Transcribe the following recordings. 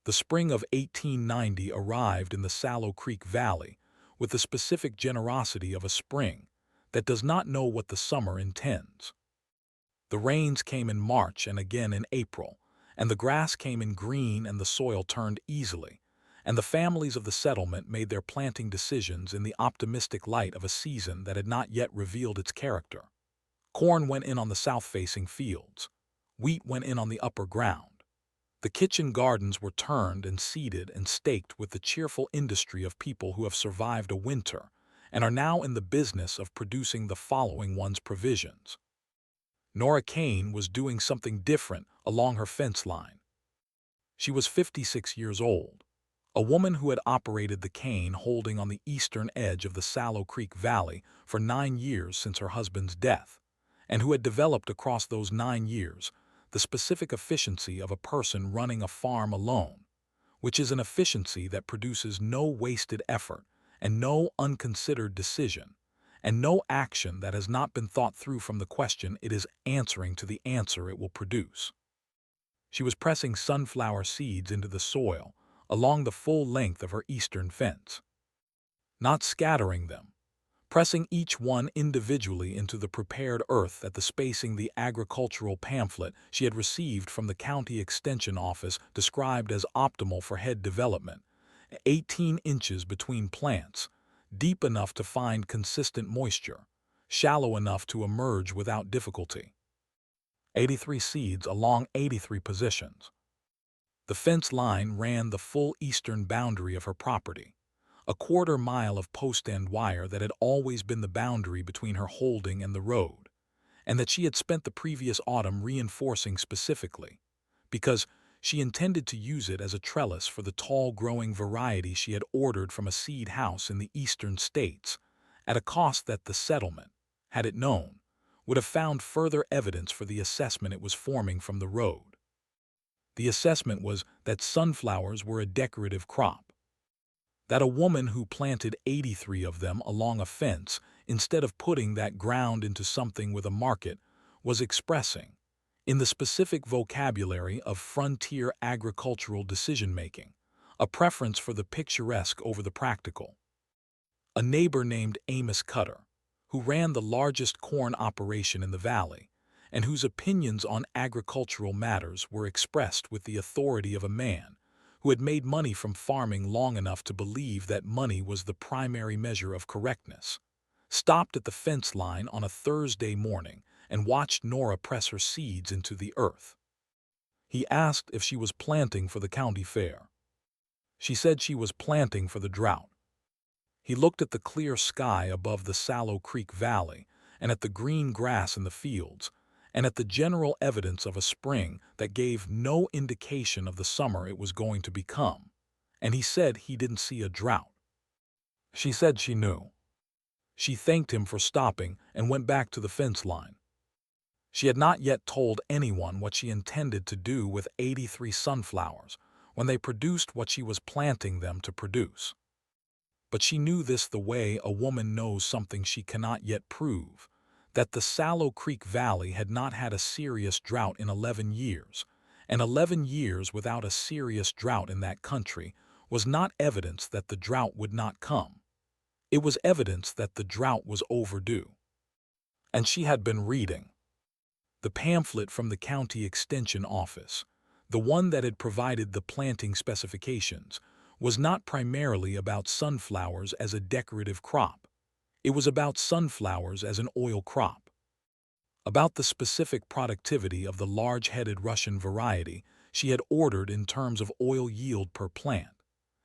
The spring of 1890 arrived in the Sallow Creek Valley with the specific generosity of a spring that does not know what the summer intends. The rains came in March and again in April, and the grass came in green and the soil turned easily, and the families of the settlement made their planting decisions in the optimistic light of a season that had not yet revealed its character. Corn went in on the south-facing fields. Wheat went in on the upper ground. The kitchen gardens were turned and seeded and staked with the cheerful industry of people who have survived a winter and are now in the business of producing the following one's provisions. Nora Cane was doing something different along her fence line. She was 56 years old, a woman who had operated the cane holding on the eastern edge of the Sallow Creek Valley for 9 years since her husband's death, and who had developed across those 9 years the specific efficiency of a person running a farm alone, which is an efficiency that produces no wasted effort and no unconsidered decision, and no action that has not been thought through from the question it is answering to the answer it will produce. She was pressing sunflower seeds into the soil along the full length of her eastern fence, not scattering them, pressing each one individually into the prepared earth at the spacing the agricultural pamphlet she had received from the county extension office described as optimal for head development, 18 inches between plants, deep enough to find consistent moisture, shallow enough to emerge without difficulty. 83 seeds along 83 positions. The fence line ran the full eastern boundary of her property, a quarter-mile of post-end wire that had always been the boundary between her holding and the road, and that she had spent the previous autumn reinforcing specifically, because she intended to use it as a trellis for the tall-growing variety she had ordered from a seed house in the eastern states, at a cost that the settlement, had it known, would have found further evidence for the assessment it was forming from the road. The assessment was that sunflowers were a decorative crop, that a woman who planted 83 of them along a fence instead of putting that ground into something with a market was expressing, in the specific vocabulary of frontier agricultural decision-making, a preference for the picturesque over the practical. A neighbor named Amos Cutter, who ran the largest corn operation in the valley, and whose opinions on agricultural matters were expressed with the authority of a man who had made money from farming long enough to believe that money was the primary measure of correctness, stopped at the fence line on a Thursday morning and watched Nora press her seeds into the earth. He asked if she was planting for the county fair. She said she was planting for the drought. He looked at the clear sky above the Sallow Creek Valley and at the green grass in the fields, and at the general evidence of a spring that gave no indication of the summer it was going to become, and he said he didn't see a drought. She said she knew. She thanked him for stopping and went back to the fence line. She had not yet told anyone what she intended to do with 83 sunflowers when they produced what she was planting them to produce. But she knew this the way a woman knows something she cannot yet prove, that the Sallow Creek Valley had not had a serious drought in 11 years, and 11 years without a serious drought in that country was not evidence that the drought would not come. It was evidence that the drought was overdue. And she had been reading the pamphlet from the county extension office, the one that had provided the planting specifications, was not primarily about sunflowers as a decorative crop. It was about sunflowers as an oil crop, about the specific productivity of the large-headed Russian variety she had ordered in terms of oil yield per plant,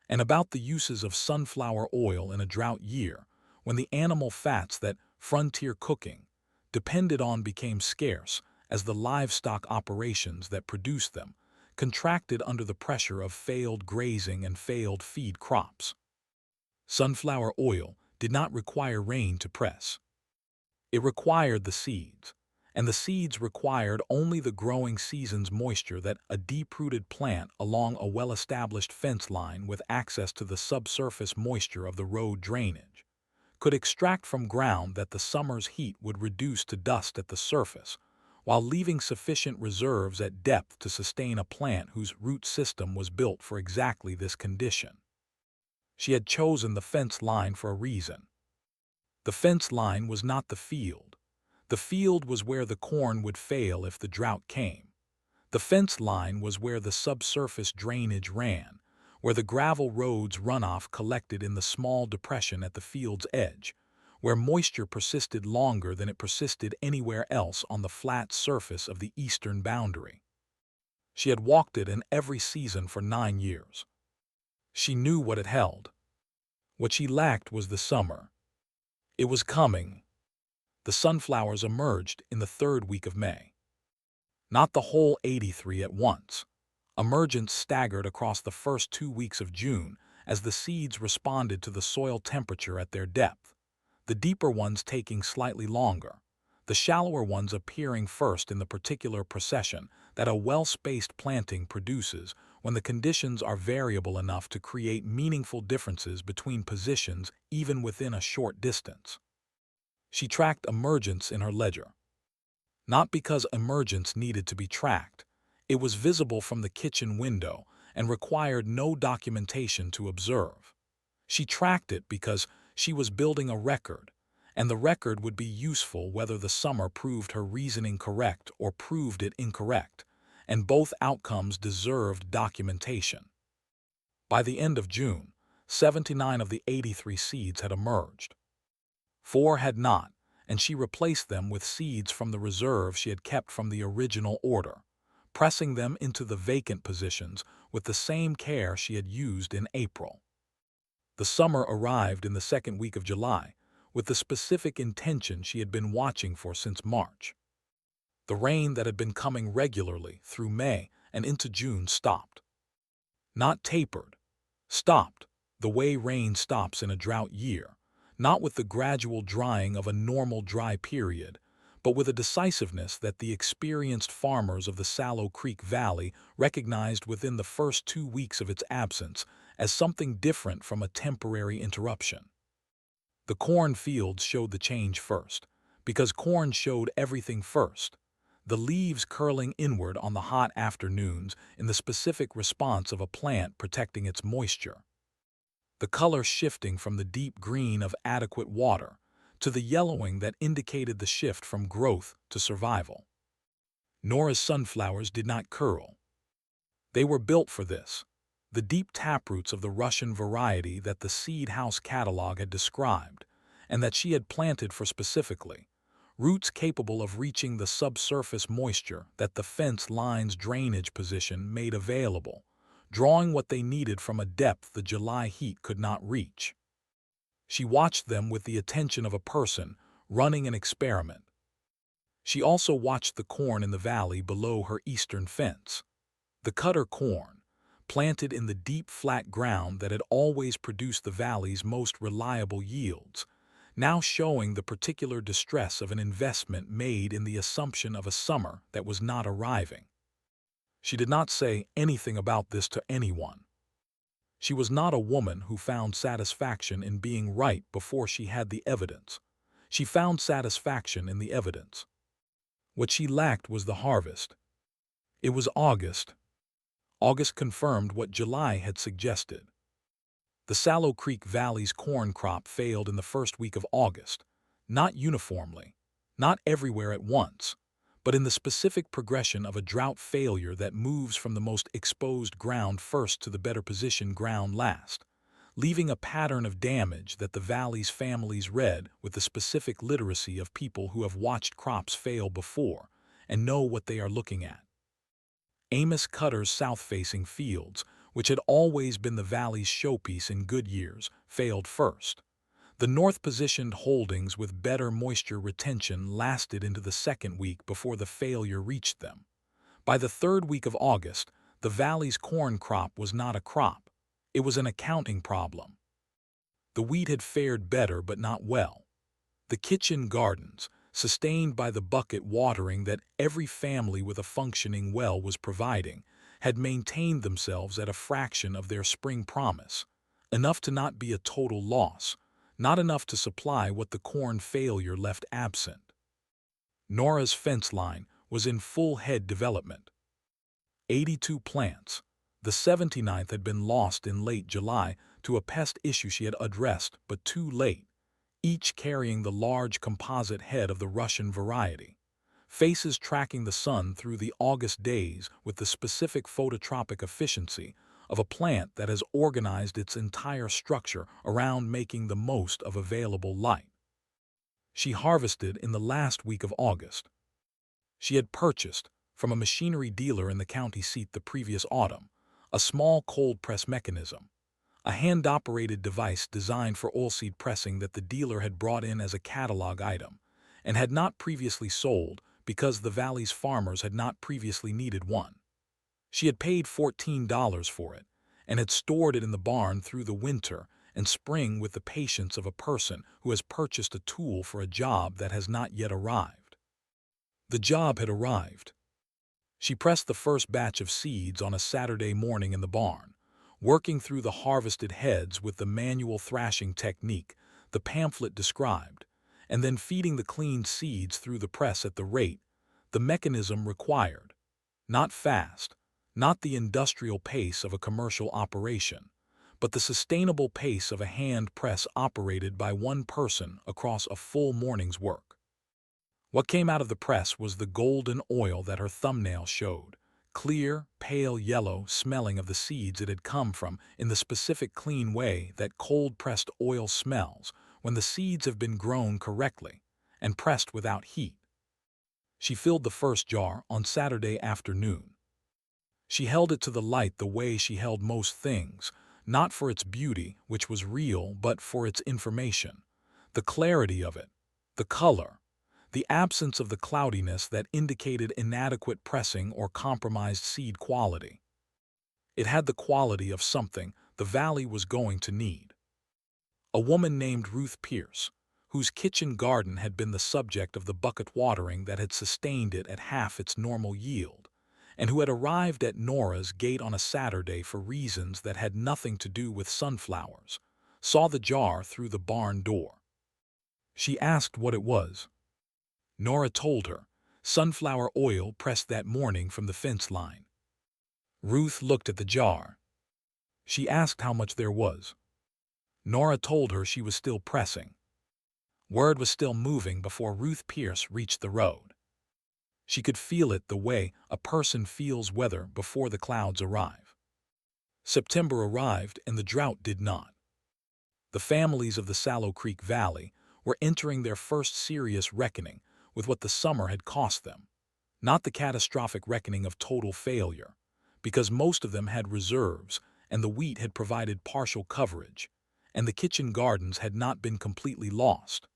and about the uses of sunflower oil in a drought year when the animal fats that frontier cooking depended on became scarce as the livestock operations that produced them contracted under the pressure of failed grazing and failed feed crops. Sunflower oil did not require rain to press. It required the seeds, and the seeds required only the growing season's moisture that a deep-rooted plant along a well-established fence line with access to the subsurface moisture of the road drainage could extract from ground that the summer's heat would reduce to dust at the surface, while leaving sufficient reserves at depth to sustain a plant whose root system was built for exactly this condition. She had chosen the fence line for a reason. The fence line was not the field. The field was where the corn would fail if the drought came. The fence line was where the subsurface drainage ran, where the gravel road's runoff collected in the small depression at the field's edge, where moisture persisted longer than it persisted anywhere else on the flat surface of the eastern boundary. She had walked it in every season for 9 years. She knew what it held. What she lacked was the summer. It was coming. The sunflowers emerged in the 3rd week of May. Not the whole 83 at once. Emergence staggered across the first 2 weeks of June as the seeds responded to the soil temperature at their depth, the deeper ones taking slightly longer, the shallower ones appearing first in the particular procession that a well-spaced planting produces when the conditions are variable enough to create meaningful differences between positions even within a short distance. She tracked emergence in her ledger. Not because emergence needed to be tracked. It was visible from the kitchen window and required no documentation to observe. She tracked it because she was building a record, and the record would be useful whether the summer proved her reasoning correct or proved it incorrect, and both outcomes deserved documentation. By the end of June, 79 of the 83 seeds had emerged. 4 had not, and she replaced them with seeds from the reserve she had kept from the original order, pressing them into the vacant positions with the same care she had used in April. The summer arrived in the 2nd week of July, with the specific intention she had been watching for since March. The rain that had been coming regularly through May and into June stopped. Not tapered. Stopped, the way rain stops in a drought year, not with the gradual drying of a normal dry period, but with a decisiveness that the experienced farmers of the Sallow Creek Valley recognized within the first 2 weeks of its absence as something different from a temporary interruption. The corn fields showed the change first, because corn showed everything first, the leaves curling inward on the hot afternoons in the specific response of a plant protecting its moisture. The color shifting from the deep green of adequate water to the yellowing that indicated the shift from growth to survival. Nora's sunflowers did not curl. They were built for this, the deep taproots of the Russian variety that the seed house catalog had described, and that she had planted for specifically, roots capable of reaching the subsurface moisture that the fence line's drainage position made available, drawing what they needed from a depth the July heat could not reach. She watched them with the attention of a person running an experiment. She also watched the corn in the valley below her eastern fence. The Cutter corn, planted in the deep flat ground that had always produced the valley's most reliable yields, now showing the particular distress of an investment made in the assumption of a summer that was not arriving. She did not say anything about this to anyone. She was not a woman who found satisfaction in being right before she had the evidence. She found satisfaction in the evidence. What she lacked was the harvest. It was August. August confirmed what July had suggested. The Sallow Creek Valley's corn crop failed in the 1st week of August, not uniformly, not everywhere at once, but in the specific progression of a drought failure that moves from the most exposed ground first to the better positioned ground last, leaving a pattern of damage that the valley's families read with the specific literacy of people who have watched crops fail before and know what they are looking at. Amos Cutter's south-facing fields, which had always been the valley's showpiece in good years, failed first. The north-positioned holdings with better moisture retention lasted into the 2nd week before the failure reached them. By the 3rd week of August, the valley's corn crop was not a crop. It was an accounting problem. The wheat had fared better but not well. The kitchen gardens, sustained by the bucket watering that every family with a functioning well was providing, had maintained themselves at a fraction of their spring promise, enough to not be a total loss, not enough to supply what the corn failure left absent. Nora's fence line was in full head development. 82 plants. The 79th had been lost in late July to a pest issue she had addressed, but too late, each carrying the large composite head of the Russian variety. Faces tracking the sun through the August days with the specific phototropic efficiency of a plant that has organized its entire structure around making the most of available light. She harvested in the last week of August. She had purchased, from a machinery dealer in the county seat the previous autumn, a small cold press mechanism, a hand-operated device designed for oilseed pressing that the dealer had brought in as a catalog item and had not previously sold because the valley's farmers had not previously needed one. She had paid $14 for it and had stored it in the barn through the winter and spring with the patience of a person who has purchased a tool for a job that has not yet arrived. The job had arrived. She pressed the first batch of seeds on a Saturday morning in the barn, working through the harvested heads with the manual thrashing technique the pamphlet described, and then feeding the cleaned seeds through the press at the rate the mechanism required. Not fast, not the industrial pace of a commercial operation, but the sustainable pace of a hand press operated by one person across a full morning's work. What came out of the press was the golden oil that her thumbnail showed, clear, pale yellow smelling of the seeds it had come from in the specific clean way that cold-pressed oil smells when the seeds have been grown correctly and pressed without heat. She filled the first jar on Saturday afternoon. She held it to the light the way she held most things, not for its beauty, which was real, but for its information, the clarity of it, the color, the absence of the cloudiness that indicated inadequate pressing or compromised seed quality. It had the quality of something the valley was going to need. A woman named Ruth Pierce, whose kitchen garden had been the subject of the bucket watering that had sustained it at half its normal yield, and who had arrived at Nora's gate on a Saturday for reasons that had nothing to do with sunflowers, saw the jar through the barn door. She asked what it was. Nora told her, sunflower oil pressed that morning from the fence line. Ruth looked at the jar. She asked how much there was. Nora told her she was still pressing. Word was still moving before Ruth Pierce reached the road. She could feel it the way a person feels weather before the clouds arrive. September arrived and the drought did not. The families of the Sallow Creek Valley were entering their first serious reckoning with what the summer had cost them, not the catastrophic reckoning of total failure, because most of them had reserves and the wheat had provided partial coverage, and the kitchen gardens had not been completely lost,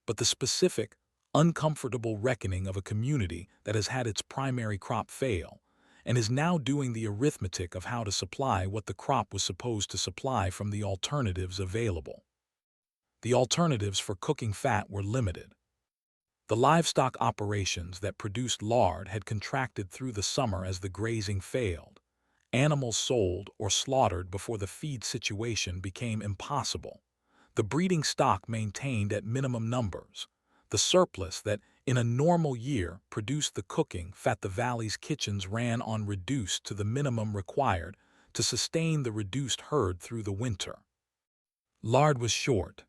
but the specific, uncomfortable reckoning of a community that has had its primary crop fail and is now doing the arithmetic of how to supply what the crop was supposed to supply from the alternatives available. The alternatives for cooking fat were limited. The livestock operations that produced lard had contracted through the summer as the grazing failed. Animals sold or slaughtered before the feed situation became impossible. The breeding stock maintained at minimum numbers. The surplus that, in a normal year, produced the cooking fat the valley's kitchens ran on reduced to the minimum required to sustain the reduced herd through the winter. Lard was short.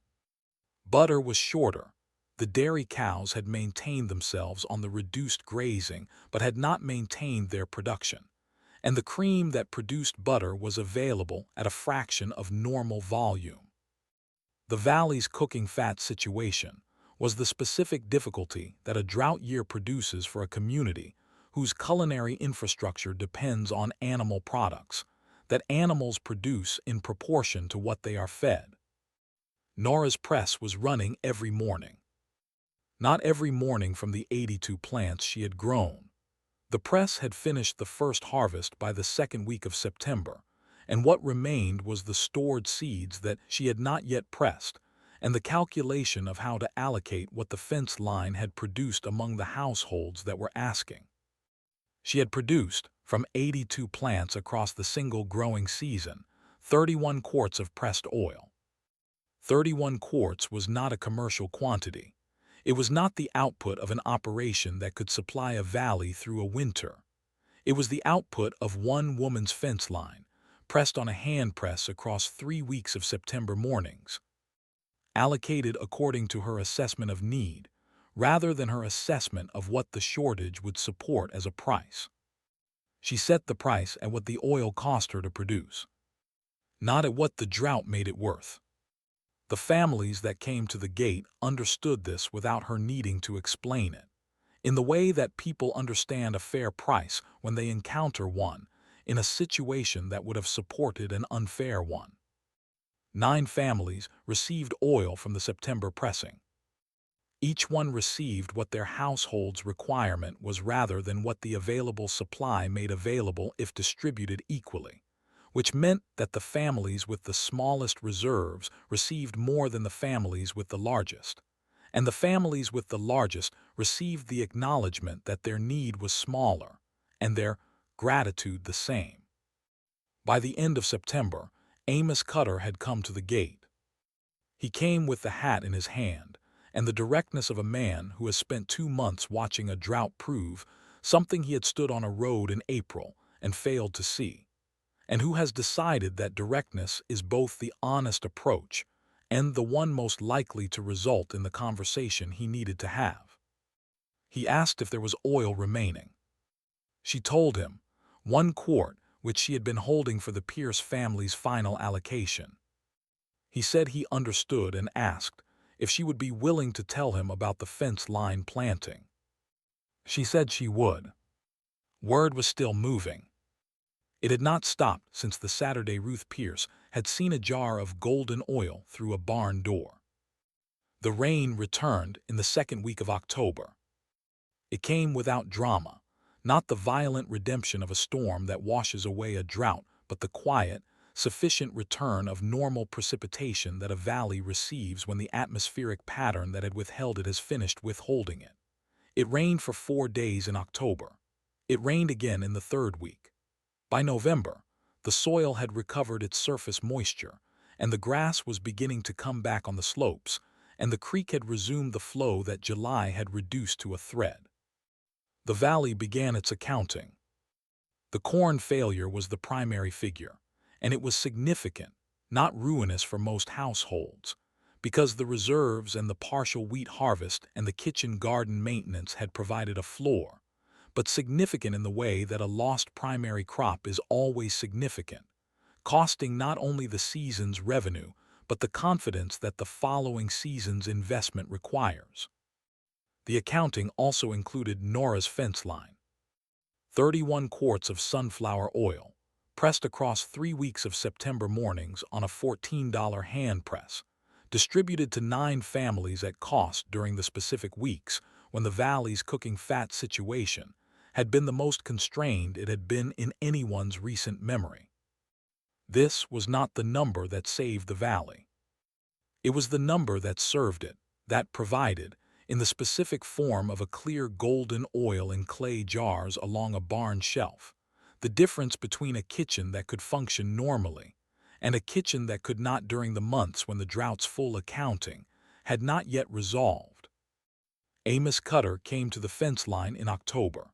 Butter was shorter. The dairy cows had maintained themselves on the reduced grazing but had not maintained their production, and the cream that produced butter was available at a fraction of normal volume. The valley's cooking fat situation was the specific difficulty that a drought year produces for a community whose culinary infrastructure depends on animal products that animals produce in proportion to what they are fed. Nora's press was running every morning. Not every morning from the 82 plants she had grown. The press had finished the first harvest by the second week of September, and what remained was the stored seeds that she had not yet pressed, and the calculation of how to allocate what the fence line had produced among the households that were asking. She had produced, from 82 plants across the single growing season, 31 quarts of pressed oil. 31 quarts was not a commercial quantity. It was not the output of an operation that could supply a valley through a winter. It was the output of one woman's fence line, pressed on a hand press across 3 weeks of September mornings, allocated according to her assessment of need, rather than her assessment of what the shortage would support as a price. She set the price at what the oil cost her to produce, not at what the drought made it worth. The families that came to the gate understood this without her needing to explain it, in the way that people understand a fair price when they encounter one in a situation that would have supported an unfair one. 9 families received oil from the September pressing. Each one received what their household's requirement was rather than what the available supply made available if distributed equally, which meant that the families with the smallest reserves received more than the families with the largest, and the families with the largest received the acknowledgement that their need was smaller, and their gratitude the same. By the end of September, Amos Cutter had come to the gate. He came with the hat in his hand, and the directness of a man who has spent 2 months watching a drought prove something he had stood on a road in April and failed to see, and who has decided that directness is both the honest approach and the one most likely to result in the conversation he needed to have. He asked if there was oil remaining. She told him, 1 quart, which she had been holding for the Pierce family's final allocation. He said he understood and asked if she would be willing to tell him about the fence line planting. She said she would. Word was still moving. It had not stopped since the Saturday Ruth Pierce had seen a jar of golden oil through a barn door. The rain returned in the 2nd week of October. It came without drama, not the violent redemption of a storm that washes away a drought, but the quiet, sufficient return of normal precipitation that a valley receives when the atmospheric pattern that had withheld it has finished withholding it. It rained for 4 days in October. It rained again in the 3rd week. By November, the soil had recovered its surface moisture, and the grass was beginning to come back on the slopes, and the creek had resumed the flow that July had reduced to a thread. The valley began its accounting. The corn failure was the primary figure, and it was significant, not ruinous for most households, because the reserves and the partial wheat harvest and the kitchen garden maintenance had provided a floor, but significant in the way that a lost primary crop is always significant, costing not only the season's revenue, but the confidence that the following season's investment requires. The accounting also included Nora's fence line. 31 quarts of sunflower oil, pressed across 3 weeks of September mornings on a $14 hand press, distributed to 9 families at cost during the specific weeks when the valley's cooking fat situation had been the most constrained it had been in anyone's recent memory. This was not the number that saved the valley. It was the number that served it, that provided, in the specific form of a clear golden oil in clay jars along a barn shelf, the difference between a kitchen that could function normally and a kitchen that could not during the months when the drought's full accounting had not yet resolved. Amos Cutter came to the fence line in October.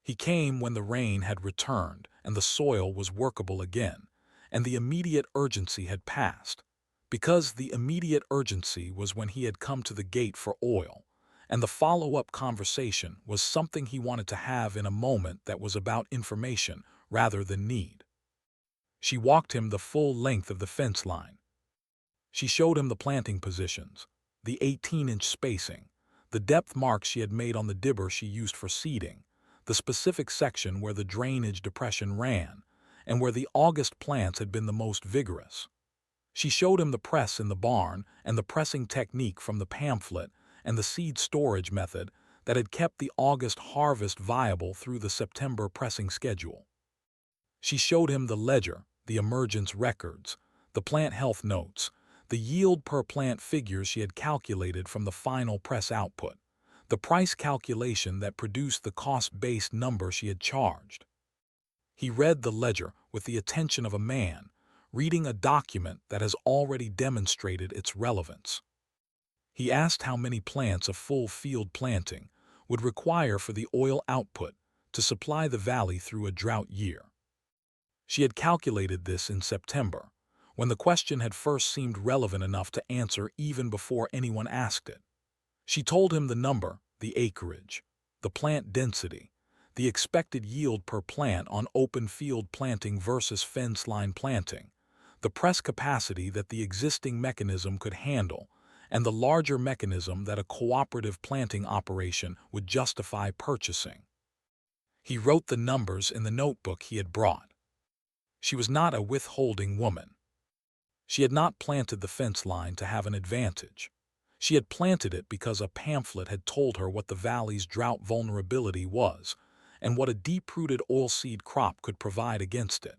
He came when the rain had returned and the soil was workable again, and the immediate urgency had passed, because the immediate urgency was when he had come to the gate for oil, and the follow-up conversation was something he wanted to have in a moment that was about information rather than need. She walked him the full length of the fence line. She showed him the planting positions, the 18-inch spacing, the depth marks she had made on the dibber she used for seeding, the specific section where the drainage depression ran, and where the August plants had been the most vigorous. She showed him the press in the barn and the pressing technique from the pamphlet and the seed storage method that had kept the August harvest viable through the September pressing schedule. She showed him the ledger, the emergence records, the plant health notes, the yield per plant figures she had calculated from the final press output, the price calculation that produced the cost-based number she had charged. He read the ledger with the attention of a man reading a document that has already demonstrated its relevance. He asked how many plants a full field planting would require for the oil output to supply the valley through a drought year. She had calculated this in September, when the question had first seemed relevant enough to answer even before anyone asked it. She told him the number, the acreage, the plant density, the expected yield per plant on open field planting versus fence line planting, the press capacity that the existing mechanism could handle, and the larger mechanism that a cooperative planting operation would justify purchasing. He wrote the numbers in the notebook he had brought. She was not a withholding woman. She had not planted the fence line to have an advantage. She had planted it because a pamphlet had told her what the valley's drought vulnerability was and what a deep-rooted oilseed crop could provide against it,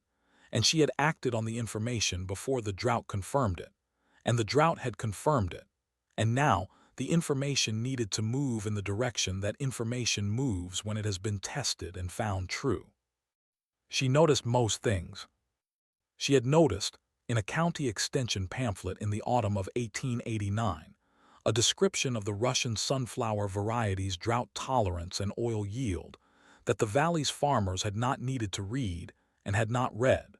and she had acted on the information before the drought confirmed it, and the drought had confirmed it, and now the information needed to move in the direction that information moves when it has been tested and found true. She noticed most things. She had noticed, in a county extension pamphlet in the autumn of 1889, a description of the Russian sunflower variety's drought tolerance and oil yield that the valley's farmers had not needed to read and had not read.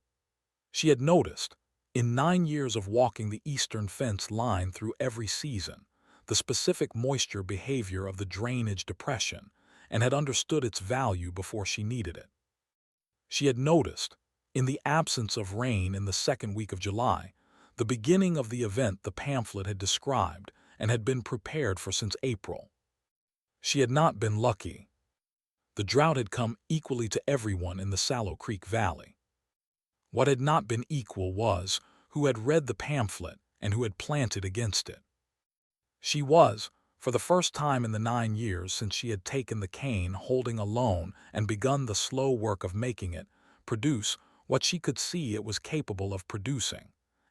She had noticed, in 9 years of walking the eastern fence line through every season, the specific moisture behavior of the drainage depression and had understood its value before she needed it. She had noticed, in the absence of rain in the second week of July, the beginning of the event the pamphlet had described and had been prepared for since April. She had not been lucky. The drought had come equally to everyone in the Sallow Creek Valley. What had not been equal was who had read the pamphlet and who had planted against it. She was, for the first time in the 9 years since she had taken the cane holding a loan and begun the slow work of making it produce what she could see it was capable of producing,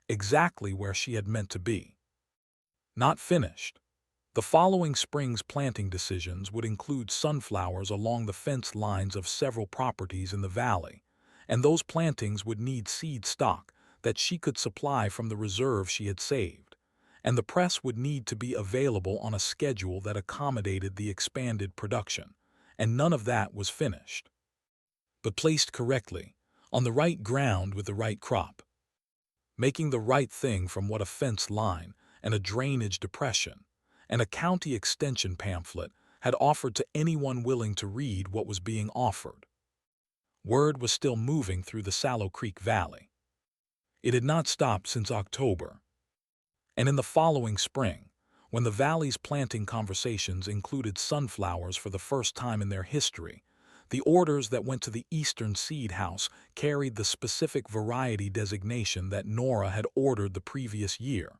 exactly where she had meant to be. Not finished. The following spring's planting decisions would include sunflowers along the fence lines of several properties in the valley, and those plantings would need seed stock that she could supply from the reserve she had saved, and the press would need to be available on a schedule that accommodated the expanded production, and none of that was finished. But placed correctly, on the right ground with the right crop. Making the right thing from what a fence line and a drainage depression and a county extension pamphlet had offered to anyone willing to read what was being offered. Word was still moving through the Sallow Creek Valley. It had not stopped since October. And in the following spring, when the valley's planting conversations included sunflowers for the first time in their history, the orders that went to the Eastern Seed House carried the specific variety designation that Nora had ordered the previous year.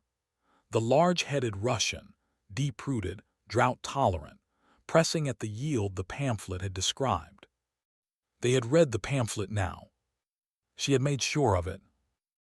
The large-headed Russian, deep-rooted, drought-tolerant, pressing at the yield the pamphlet had described. They had read the pamphlet now. She had made sure of it.